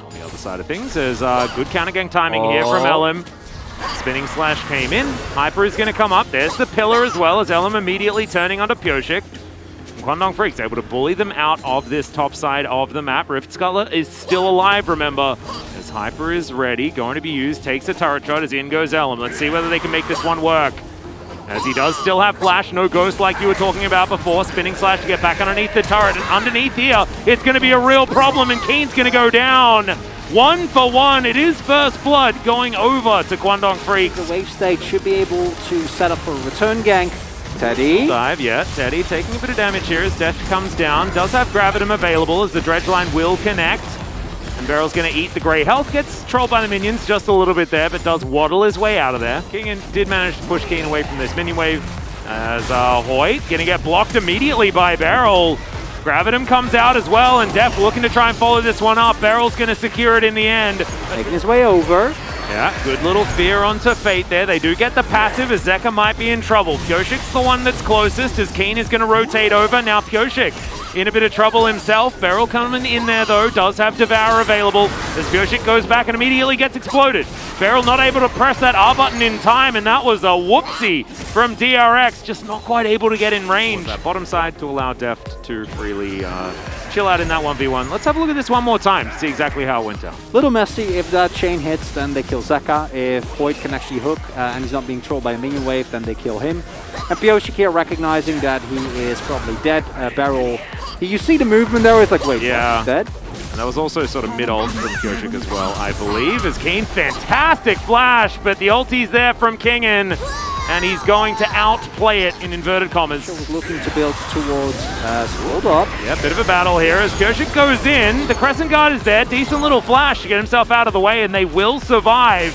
On the other side of things, there's good counter gang timing here from Elim. Spinning slash came in. Hyper is going to come up. There's the pillar as well as Elim immediately turning onto Pyosik. Kwangdong Freaks able to bully them out of this top side of the map. Rift Scuttler is still alive, remember. As Hyper is ready, going to be used, takes a turret shot as in goes Elim. Let's see whether they can make this one work. As he does still have flash, no ghost like you were talking about before. Spinning slash to get back underneath the turret. And underneath here, it's going to be a real problem and Kiin's going to go down. 1 for 1. It is first blood going over to Kwangdong Freaks. The wave stage should be able to set up for a return gank. Teddy. Dive, yeah. Teddy taking a bit of damage here as Death comes down. Does have Gravitum available as the Dredge line will connect. And Beryl's going to eat the grey health. Gets trolled by the minions just a little bit there, but does waddle his way out of there. Kingen did manage to push Kiin away from this minion wave as Hoyt going to get blocked immediately by Beryl. Gravitum comes out as well, and Def looking to try and follow this one up. Beryl's going to secure it in the end. Making his way over. Yeah, good little fear onto Fate there. They do get the passive as Zeka might be in trouble. Pyosik's the one that's closest as Kiin is going to rotate over. Now Pyosik in a bit of trouble himself. Beryl coming in there though, does have Devour available as Pyosik goes back and immediately gets exploded. Beryl not able to press that R button in time, and that was a whoopsie from DRX, just not quite able to get in range. That bottom side to allow Deft to freely chill out in that 1v1. Let's have a look at this one more time to see exactly how it went down. Little messy. If that chain hits, then they kill Zeka. If Hoyt can actually hook and he's not being trolled by a minion wave, then they kill him. And Pyosik here recognizing that he is probably dead. Beryl, you see the movement there, it's like, wait, yeah. He's dead? And that was also sort of mid-ult from Pyosik as well, I believe, as Kiin, fantastic flash, but the ulti's there from Kingen, and he's going to outplay it in inverted commas. Was looking to build towards hold up. Yeah, bit of a battle here as Pyosik goes in. The Crescent Guard is there, decent little flash to get himself out of the way, and they will survive.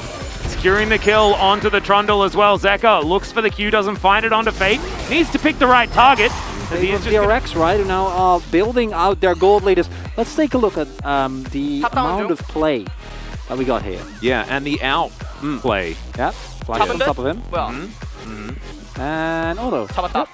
Securing the kill onto the Trundle as well. Zeka looks for the Q, doesn't find it onto Fate. Needs to pick the right target. He is DRX, right? And now building out their gold leaders. Let's take a look at the amount of play that we got here. Yeah, and the out play. Yeah, flash on top of him. And auto. Yep.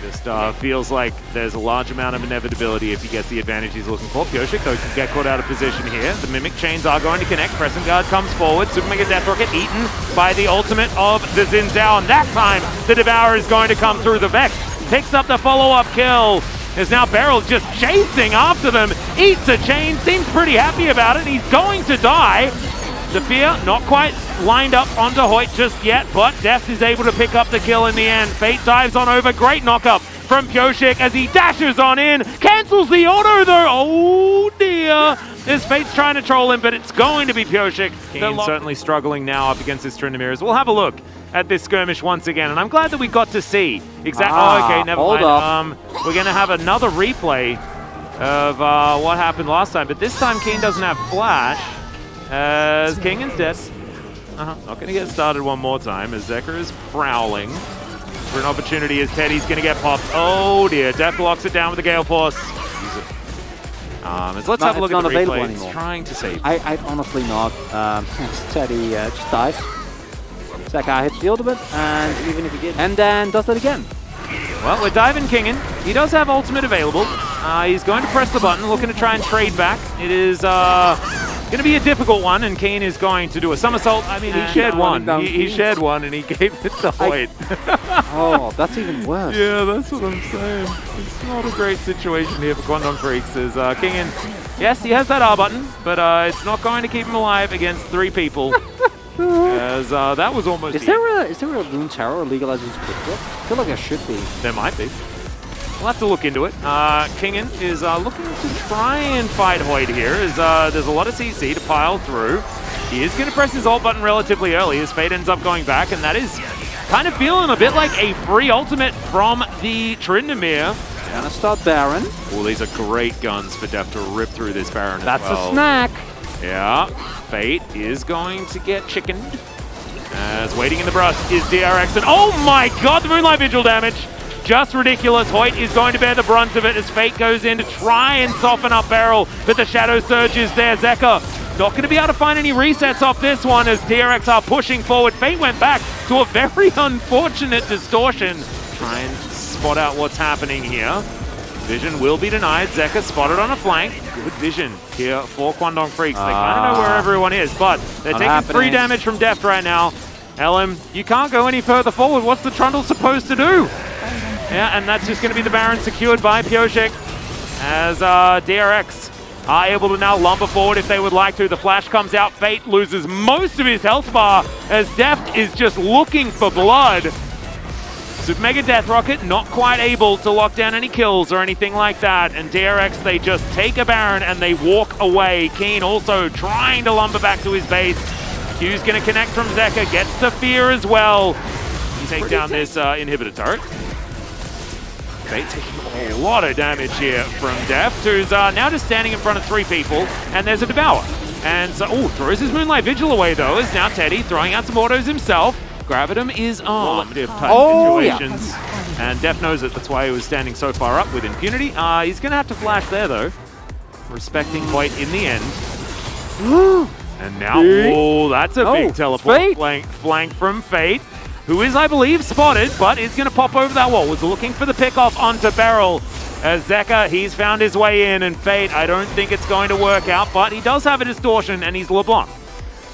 Just feels like there's a large amount of inevitability if he gets the advantage he's looking for. Pyosik can get caught out of position here. The Mimic chains are going to connect. Crescent Guard comes forward. Super Mega Death Rocket eaten by the ultimate of the Xin Zhao. And that time, the Devourer is going to come through the Vex. Picks up the follow-up kill. Is now Beryl just chasing after them. Eats a chain. Seems pretty happy about it. He's going to die. The fear not quite lined up onto Hoyt just yet, but Death is able to pick up the kill in the end. Fate dives on over. Great knock-up from Pyosik as he dashes on in. Cancels the auto though. Oh dear. As Fate's trying to troll him, but it's going to be Pyosik. Kiin certainly struggling now up against this Tryndamere. We'll have a look at this skirmish once again, and I'm glad that we got to see exactly. Oh, okay, never mind. We're going to have another replay of what happened last time, but this time Kiin doesn't have flash. As Kingen's dead. Not going to get started one more time as Zeka is prowling for an opportunity as Teddy's going to get popped. Oh dear, Death locks it down with the Gale Force. Let's have a look at the replay. It's trying to save. I'd honestly not. Teddy just dies. Zeka hits the ultimate, and even if he did, and then does that again. Well, we're diving Kingen. He does have ultimate available. He's going to press the button, looking to try and trade back. It is going to be a difficult one, and Kiin is going to do a somersault. I mean, he shared one. He shared one, and he gave it to Hoyt. Oh, that's even worse. Yeah, that's what I'm saying. It's not a great situation here for Kwangdong Freaks. As Kingen, yes, he has that R button, but it's not going to keep him alive against 3 people. As that was almost. Is there a Rune Terror or League of Legends quick look? I feel like there should be. There might be. We'll have to look into it. Kingen is looking to try and fight Hoyt here. As there's a lot of CC to pile through. He is going to press his ult button relatively early as Fate ends up going back, and that is kind of feeling a bit like a free ultimate from the Tryndamere. Gonna start Baron. Oh, these are great guns for Def to rip through this Baron That's as well. a snack. Yeah, Fate is going to get chickened. As waiting in the brush is DRX, and oh my god, the Moonlight Vigil damage! Just ridiculous. Hoyt is going to bear the brunt of it as Fate goes in to try and soften up Beryl, but the Shadow Surge is there. Zeka not going to be able to find any resets off this one as DRX are pushing forward. Fate went back to a very unfortunate distortion. Try and spot out what's happening here. Vision will be denied. Zeka spotted on a flank. Good vision here for Kwangdong Freaks. They kind of know where everyone is, but they're taking 3 damage from Deft right now. Ellum, you can't go any further forward. What's the Trundle supposed to do? Yeah, and that's just going to be the Baron secured by Pioshik as DRX are able to now lumber forward if they would like to. The flash comes out. Fate loses most of his health bar as Deft is just looking for blood. Super Mega Death Rocket not quite able to lock down any kills or anything like that. And DRX, they just take a Baron and they walk away. Kiin also trying to lumber back to his base. Q's going to connect from Zeka, gets the fear as well. Take down this inhibitor turret. Fate taking a lot of damage here from Deft, who's now just standing in front of 3 people, and there's a Devour. And so, throws his Moonlight Vigil away though, is now Teddy throwing out some autos himself. Gravitum is armed if type situations. Yeah. And Deft knows it, that's why he was standing so far up with impunity. He's going to have to flash there though, respecting Void in the end. And now, that's a big teleport flank from Fate, who is, I believe, spotted, but is going to pop over that wall. Was looking for the pickoff onto Beryl. As Zeka, he's found his way in, and Fate, I don't think it's going to work out, but he does have a distortion, and he's LeBlanc.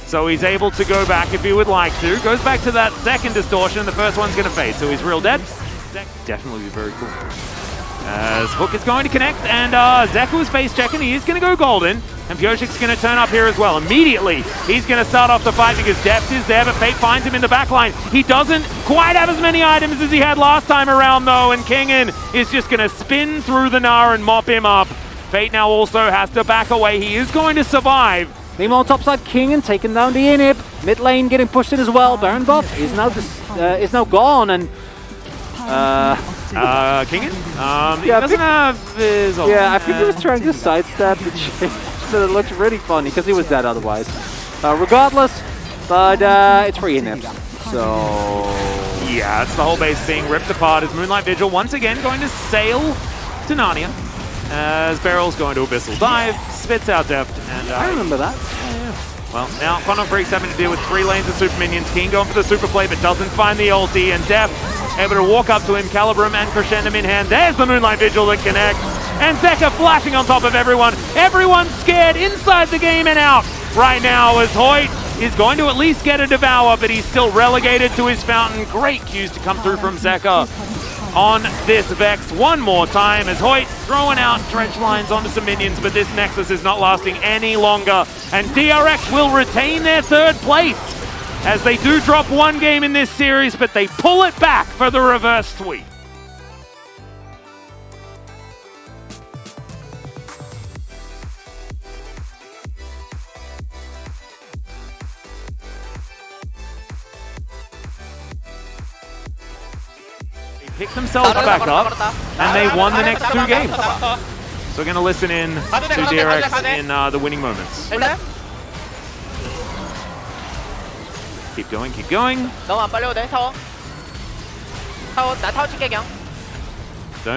So he's able to go back if he would like to. Goes back to that second distortion, the first one's going to fade, so he's real dead. Definitely very cool. As Hook is going to connect, and Zeka was face checking, he is going to go golden. And Pioshik's going to turn up here as well. Immediately, he's going to start off the fight because Deft is there, but Fate finds him in the back line. He doesn't quite have as many items as he had last time around, though, and Kingen is just going to spin through the Gnar and mop him up. Fate now also has to back away. He is going to survive. Meanwhile, topside, Kingen taking down the inhib. Mid lane getting pushed in as well. Baron buff is now gone, and Kingen? He doesn't have his ult. Yeah, I think he was trying to sidestep the change. So it looked really funny because he was dead otherwise. Regardless, but it's free inhib. So yeah, it's the whole base being ripped apart as Moonlight Vigil once again going to sail to Narnia as Beryl's going to Abyssal Dive, spits out Deft, and I remember that. Well, now Kwangdong Freaks having to deal with 3 lanes of super minions. Kiin going for the super play but doesn't find the ulti, and Deft able to walk up to him, Calibrum and Crescendum in hand. There's the Moonlight Vigil that connects. And Zeka flashing on top of everyone. Everyone's scared inside the game and out right now as Hoyt is going to at least get a Devour, but he's still relegated to his fountain. Great cues to come through from Zeka on this Vex one more time as Hoyt throwing out dredge lines onto some minions, but this Nexus is not lasting any longer. And DRX will retain their 3rd place as they do drop 1 game in this series, but they pull it back for the reverse sweep. Pick themselves back up, and they won the next 2 games. So we're going to listen in to DRX in the winning moments. Keep going, keep going. Don't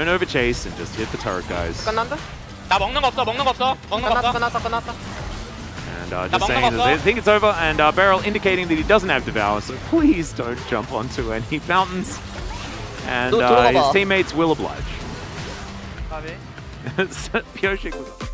overchase and just hit the turret, guys. And just saying that they think it's over, and Beryl indicating that he doesn't have Devour, so please don't jump onto any fountains. And his teammates will oblige. Pioshik was